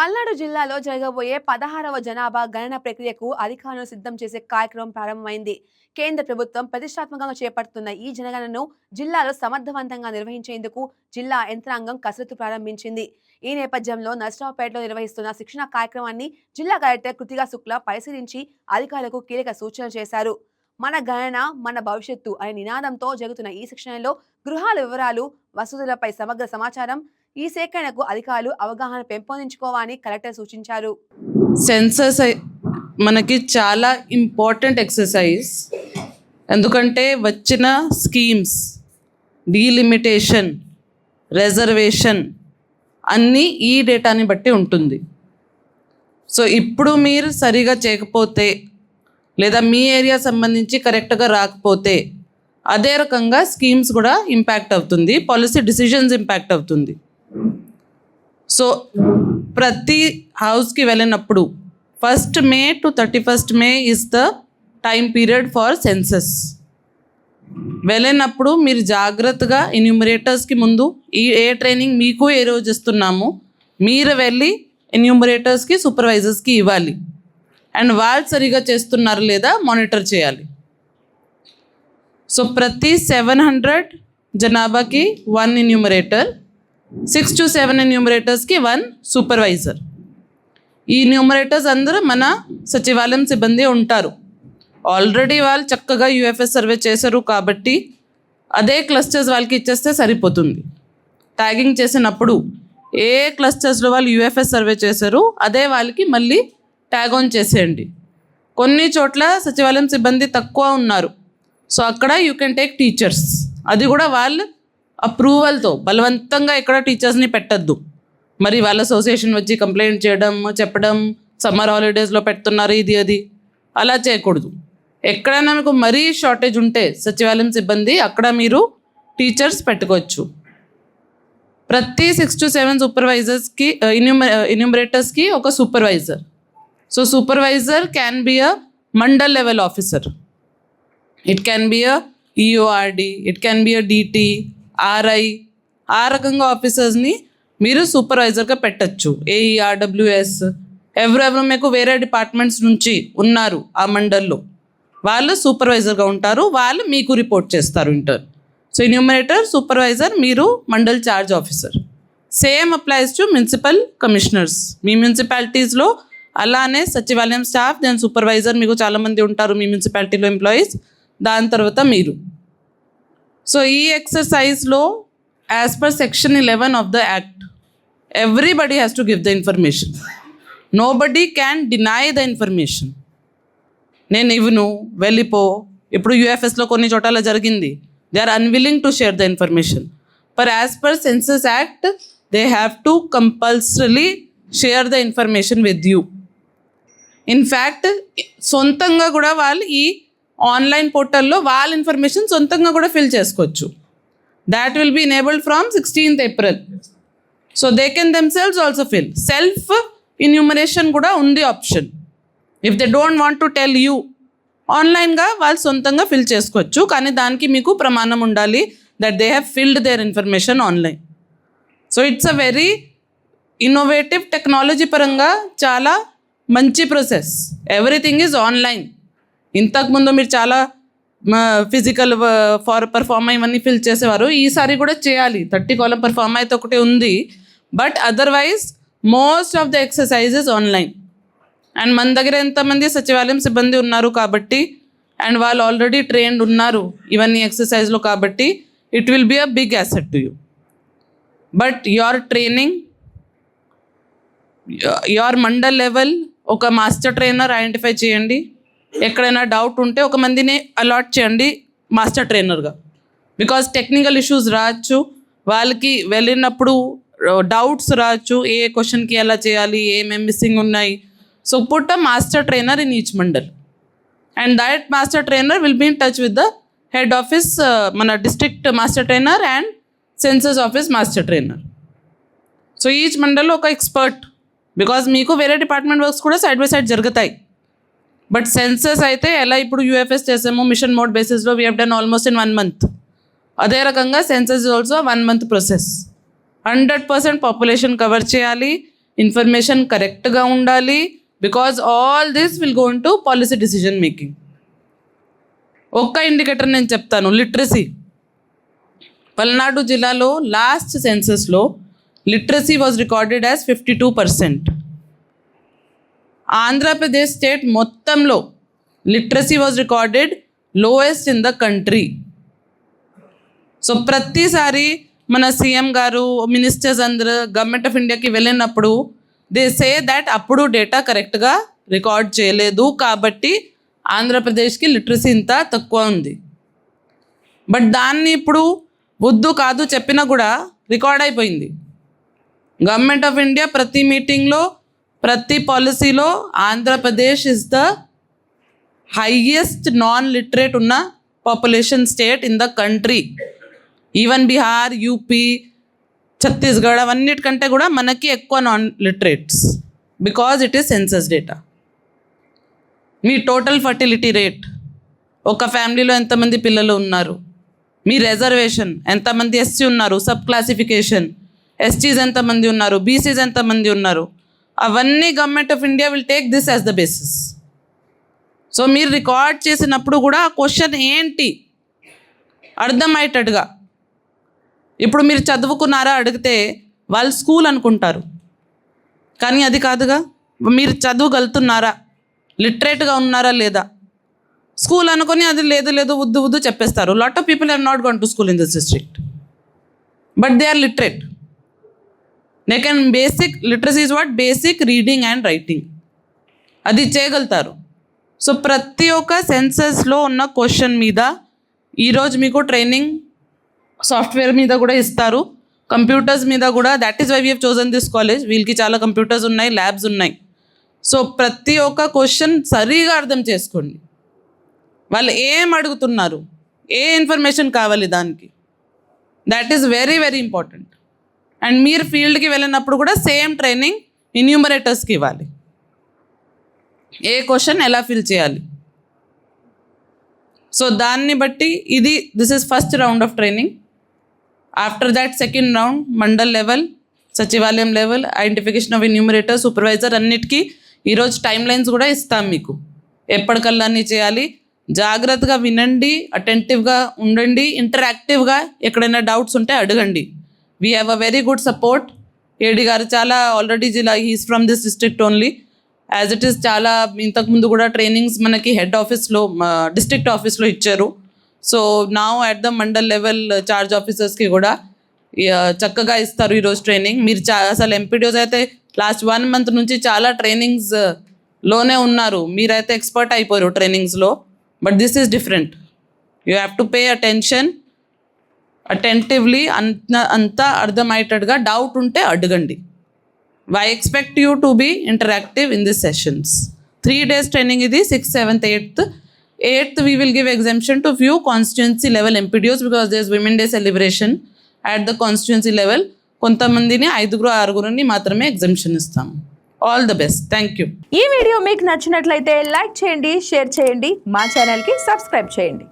పల్నాడు జిల్లాలో జరగబోయే 16వ జనాభా గణన ప్రక్రియకు అధికారులను సిద్ధం చేసే కార్యక్రమం ప్రారంభమైంది. కేంద్ర ప్రభుత్వం ప్రతిష్టాత్మకంగా చేపడుతున్న ఈ జనగణనను జిల్లాలో సమర్థవంతంగా నిర్వహించేందుకు జిల్లా యంత్రాంగం కసరత్తు ప్రారంభించింది. ఈ నేపథ్యంలో నర్సరావుపేటలో నిర్వహిస్తున్న శిక్షణ కార్యక్రమాన్ని జిల్లా కలెక్టర్ కృతికా శుక్లా పరిశీలించి అధికారులకు కీలక సూచనలు చేశారు. మన గణన మన భవిష్యత్తు అనే నినాదంతో జరుగుతున్న ఈ శిక్షణలో గృహాల వివరాలు, వసతులపై సమగ్ర సమాచారం, ఈ సేకరణకు అధికారులు అవగాహన పెంపొందించుకోవాలని కలెక్టర్ సూచించారు. సెన్సస్ మనకి చాలా ఇంపార్టెంట్ ఎక్సర్సైజ్. ఎందుకంటే వచ్చిన స్కీమ్స్, డీలిమిటేషన్, రిజర్వేషన్ అన్నీ ఈ డేటాని బట్టి ఉంటుంది. సో ఇప్పుడు మీరు సరిగా చేయకపోతే లేదా మీ ఏరియా సంబంధించి కరెక్ట్గా రాకపోతే అదే రకంగా స్కీమ్స్ కూడా ఇంపాక్ట్ అవుతుంది, పాలసీ డిసిషన్స్ ఇంపాక్ట్ అవుతుంది. సో ప్రతి హౌస్కి వెళ్ళినప్పుడు 1st May to 31st May is the time period for census. వెళ్ళినప్పుడు మీరు జాగ్రత్తగా ఎన్యూమరేటర్స్కి ముందు ఏ ట్రైనింగ్ మీకు ఏ రోజు ఇస్తున్నాము మీరు వెళ్ళి ఎన్యూమరేటర్స్కి, సూపర్వైజర్స్కి ఇవ్వాలి. అండ్ వాళ్ళు సరిగా చేస్తున్నారు లేదా మానిటర్ చేయాలి. సో ప్రతి 700 జనాభాకి 1 ఎన్యూమరేటర్, 6 to 7 ఎన్యూమరేటర్స్కి 1 సూపర్వైజర్. ఈ ఎన్యూమరేటర్స్ అందరూ మన సచివాలయం సిబ్బంది ఉంటారు. ఆల్రెడీ వాళ్ళు చక్కగా యూఎఫ్ఎస్ సర్వే చేశారు కాబట్టి అదే క్లస్టర్స్ వాళ్ళకి ఇచ్చేస్తే సరిపోతుంది. ట్యాగింగ్ చేసినప్పుడు ఏ క్లస్టర్స్లో వాళ్ళు యూఎఫ్ఎస్ సర్వే చేశారు అదే వాళ్ళకి మళ్ళీ ట్యాగ్ ఆన్ చేసేయండి. కొన్ని చోట్ల సచివాలయం సిబ్బంది తక్కువ ఉన్నారు, సో అక్కడ యూ కెన్ టేక్ టీచర్స్. అది కూడా వాళ్ళు అప్రూవల్తో, బలవంతంగా ఎక్కడ టీచర్స్ని పెట్టద్దు. మరి వాళ్ళ అసోసియేషన్ వచ్చి కంప్లైంట్ చేయడం, చెప్పడం సమ్మర్ హాలిడేస్లో పెడుతున్నారు ఇది అది అలా చేయకూడదు. ఎక్కడైనా మీకు మరీ షార్టేజ్ ఉంటే సచివాలయం సిబ్బంది అక్కడ మీరు టీచర్స్ పెట్టుకోవచ్చు. ప్రతి 6 to 7 సూపర్వైజర్స్కి, ఎన్యూమరేటర్స్కి ఒక supervisor. So supervisor can be a mandal level officer, it can be a EORD, it can be a DT, RI. ఆ రకంగా ఆఫీసర్స్ని మీరు సూపర్వైజర్గా పెట్టచ్చు. ఏఈ, ఆర్డబ్ల్యూఎస్, ఎవరెవరు మీకు వేరే డిపార్ట్మెంట్స్ నుంచి ఉన్నారు ఆ మండల్లో వాళ్ళు సూపర్వైజర్గా ఉంటారు. వాళ్ళు మీకు రిపోర్ట్ చేస్తారు ఇంటర్. సో ఎన్యూమరేటర్, సూపర్వైజర్, మీరు mandal charge officer. Same applies to municipal commissioners. మీ మున్సిపాలిటీస్లో అలానే సచివాలయం స్టాఫ్, దెన్ సూపర్వైజర్, మీకు చాలామంది ఉంటారు మీ మున్సిపాలిటీలో ఎంప్లాయీస్, దాని తర్వాత మీరు. సో ఈ ఎక్సర్సైజ్లో as per Section 11 of the Act, everybody has to give the information. Nobody can deny the information. నేను ఇవ్వను, వెళ్ళిపో. ఇప్పుడు యూఎఫ్ఎస్లో కొన్ని చోట్ల జరిగింది, they are unwilling to share the information. But as per census act they have to compulsorily share the information with you. In fact సొంతంగా కూడా వాళ్ళు ఈ ఆన్లైన్ పోర్టల్లో వాళ్ళ ఇన్ఫర్మేషన్ సొంతంగా కూడా ఫిల్ చేసుకోవచ్చు. That will be enabled from 16th April. So they can themselves also fill. Self enumeration కూడా ఉంది option. If they don't want to tell you, ఆన్లైన్గా వాళ్ళు సొంతంగా ఫిల్ చేసుకోవచ్చు. కానీ దానికి మీకు ప్రమాణం ఉండాలి that they have filled their information online. So it's a very innovative, technology పరంగా చాలా మంచి ప్రాసెస్. Everything is online. ఇంతకుముందు మీరు చాలా ఫిజికల్ పర్ఫార్మ్ ఇవన్నీ ఫిల్ చేసేవారు, ఈసారి కూడా చేయాలి. 30 column పర్ఫార్మ్ అయితే ఒకటి ఉంది, but otherwise most of the exercises online. And మన దగ్గర ఎంతమంది సచివాలయం సిబ్బంది ఉన్నారు కాబట్టి, అండ్ వాళ్ళు ఆల్రెడీ ట్రైన్డ్ ఉన్నారు ఇవన్నీ ఎక్సర్సైజ్లో కాబట్టి it will be a big asset to you. But your training, your mandal level ఒక మాస్టర్ ట్రైనర్ ఐడెంటిఫై చేయండి. ఎక్కడైనా డౌట్ ఉంటే ఒక మందిని అలాట్ చేయండి మాస్టర్ ట్రైనర్గా. బికాజ్ టెక్నికల్ ఇష్యూస్ రావచ్చు, వాళ్ళకి వెళ్ళినప్పుడు డౌట్స్ రావచ్చు, ఏ క్వశ్చన్కి ఎలా చేయాలి, ఏమేమి మిస్సింగ్ ఉన్నాయి. So put a master trainer in each mandal, and that master trainer will be in touch with the head office, మన district master trainer and census office master trainer. So each మండల్లో ఒక expert, because మీకు వేరే department works కూడా side by side జరుగుతాయి. But census అయితే ఎలా ఇప్పుడు యూఎఫ్ఎస్ చేసాము మిషన్ మోడ్ బేసిస్లో, we have done almost in 1 month. అదే రకంగా census is also 1 month process. 100% population cover చేయాలి. ఇన్ఫర్మేషన్ కరెక్ట్గా ఉండాలి, because all this will go into policy decision making. ఒక్క ఇండికేటర్ నేను చెప్తాను, లిటరసీ. పల్నాడు జిల్లాలో లాస్ట్ సెన్సస్లో literacy was recorded as 52%. Andhra Pradesh state మొత్తంలో literacy was recorded lowest in the country. So ప్రతిసారి మన సీఎం గారు, మినిస్టర్స్ అందరూ గవర్నమెంట్ ఆఫ్ ఇండియాకి వెళ్ళినప్పుడు దే సే దట్ అప్పుడు డేటా కరెక్ట్గా రికార్డ్ చేయలేదు కాబట్టి ఆంధ్రప్రదేశ్కి లిటరసీ ఇంత తక్కువ ఉంది. బట్ దాన్ని ఇప్పుడు వద్దు కాదు చెప్పినా కూడా రికార్డ్ అయిపోయింది. గవర్నమెంట్ ఆఫ్ ఇండియా ప్రతి మీటింగ్లో, ప్రతి పాలసీలో Andhra Pradesh is the highest non literate ఉన్న population state in the country. Even Bihar, UP, Chhattisgarh అవన్నిటికంటే కూడా మనకి ఎక్కువ non literates, because it is census data. మీ టోటల్ ఫర్టిలిటీ రేట్, ఒక ఫ్యామిలీలో ఎంతమంది పిల్లలు ఉన్నారు, మీ రిజర్వేషన్ ఎంతమంది ఎస్సీ ఉన్నారు, సబ్ క్లాసిఫికేషన్ ఎస్టీస్ ఎంతమంది ఉన్నారు, బీసీస్ ఎంతమంది ఉన్నారు, అవన్నీ government of India will take this as the basis. So మీరు రికార్డ్ చేసినప్పుడు కూడా ఆ క్వశ్చన్ ఏంటి అర్థమయ్యేటట్టుగా. ఇప్పుడు మీరు చదువుకున్నారా అడిగితే వాళ్ళు స్కూల్ అనుకుంటారు, కానీ అది కాదుగా. మీరు చదవగలుగుతున్నారా, లిటరేట్గా ఉన్నారా లేదా, స్కూల్ అనుకొని అది లేదు లేదు ఉద్దు ఉద్దు చెప్పేస్తారు. Lot of people have not gone to school in this district, but they are literate. They can basic literacy is what, basic reading and writing, అది చేయగలుగుతారు. సో ప్రతి ఒక్క సెన్సస్లో ఉన్న క్వశ్చన్ మీద ఈరోజు మీకు ట్రైనింగ్ సాఫ్ట్వేర్ మీద కూడా ఇస్తారు, కంప్యూటర్స్ మీద కూడా. That is why we have chosen this college. వీళ్ళకి చాలా కంప్యూటర్స్ ఉన్నాయి, ల్యాబ్స్ ఉన్నాయి. సో ప్రతి ఒక్క క్వశ్చన్ సరిగా అర్థం చేసుకోండి. వాళ్ళు ఏం అడుగుతున్నారు, ఏ ఇన్ఫర్మేషన్ కావాలి దానికి, that is very very important. And మీరు ఫీల్డ్కి వెళ్ళినప్పుడు కూడా సేమ్ ట్రైనింగ్ ఇన్యూమరేటర్స్కి ఇవ్వాలి, ఏ క్వశ్చన్ ఎలా ఫిల్ చేయాలి. సో దాన్ని బట్టి this is first round of training. After that second round mandal level, సచివాలయం లెవెల్, ఐడెంటిఫికేషన్ ఆఫ్ ఇన్యూమరేటర్, సూపర్వైజర్ అన్నిటికీ ఈరోజు టైం లైన్స్ కూడా ఇస్తాం మీకు, ఎప్పటికల్లా అన్నీ చేయాలి. జాగ్రత్తగా వినండి, అటెంటివ్గా ఉండండి, ఇంటరాక్టివ్గా ఎక్కడైనా డౌట్స్ ఉంటే అడగండి. We have a very good support. AD గారు చాలా ఆల్రెడీ జిల్లా, he's from this district only. As it is చాలా ఇంతకుముందు కూడా ట్రైనింగ్స్ మనకి హెడ్ ఆఫీస్లో, డిస్ట్రిక్ట్ ఆఫీస్లో ఇచ్చారు. సో నా at the mandal level charge ఆఫీసర్స్కి కూడా చక్కగా ఇస్తారు ఈరోజు ట్రైనింగ్. మీరు అసలు ఎంపీడీఓస్ అయితే లాస్ట్ 1 month నుంచి చాలా ట్రైనింగ్స్లోనే ఉన్నారు, మీరైతే ఎక్స్పర్ట్ అయిపోయారు ట్రైనింగ్స్లో. But this is different. You have to pay attention, attentively, అంతా అర్థమయ్యేటట్టుగా. డౌట్ ఉంటే అడగండి. I expect you to be interactive in these sessions. 3 days training ఇది 6th, 7th, 8th. 8th we will give exemption to few constituency level MPDOs because there is Women Day celebration at the constituency level. కొంతమందిని 5-6 మాత్రమే exemption ఇస్తాము. All the best. Thank you. ఈ video మీకు నచ్చినట్లయితే like చేయండి, share చేయండి, మా ఛానల్కి సబ్స్క్రైబ్ చేయండి.